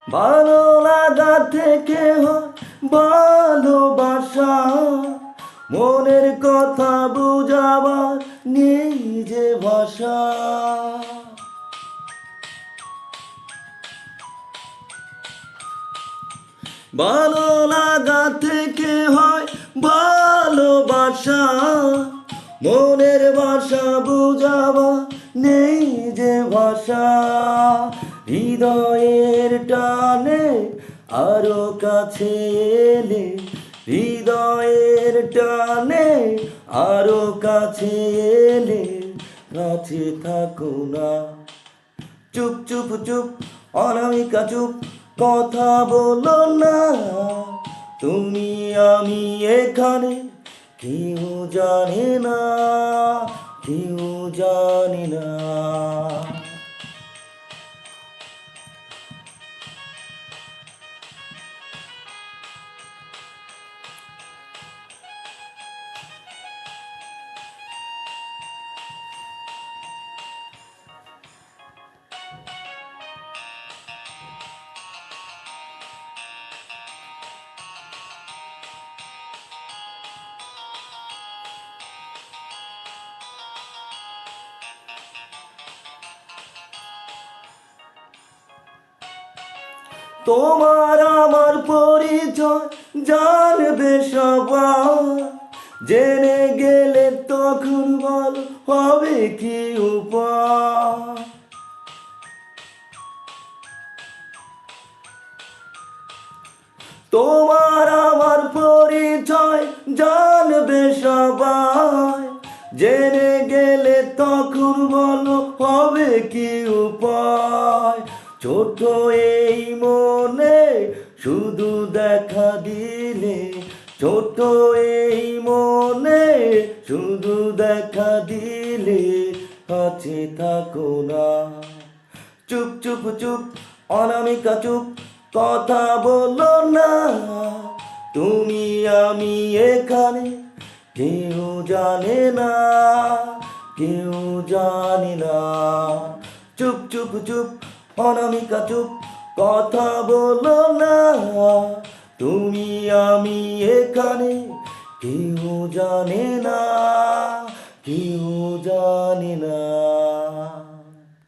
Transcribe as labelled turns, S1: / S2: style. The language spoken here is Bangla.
S1: ভালো লাগা থেকে হয় ভালোবাসা, মনের কথা বুঝাবার নেই যে ভাষা। ভালো লাগা থেকে হয় ভালোবাসা, মনের ভাষা বুঝাবার নেই যে ভাষা। হৃদয়ের টানে আরো কাছে এলে, হৃদয়ের টানে আরো কাছে এলে, কাছে থাকো না। চুপ চুপ চুপ অনামিকা চুপ, কথা বলো না। তুমি আমি এখানে, কেউ জানে না, কেউ জানে না। তোমার আমার পরিচয় জানবে সবাই, জেনে গেলে তখন বল হবে কি উপায়। তোমার আমার পরিচয় জানবে সবাই, জেনে গেলে তখন বলো হবে কি উপায়। ছোট এই মনে শুধু দেখা দিলে, ছোট এই মনে শুধু দেখা দিলে, কাছে থাকো না। চুপ চুপ চুপ অনামিকা চুপ, কথা বলো না। তুমি আমি এখানে, কেউ জানে না, কেউ জানে না। চুপ চুপ চুপ অনামিকা চুপ, কথা বলো না। তুমি আমি এখানে, কেউ জানে না।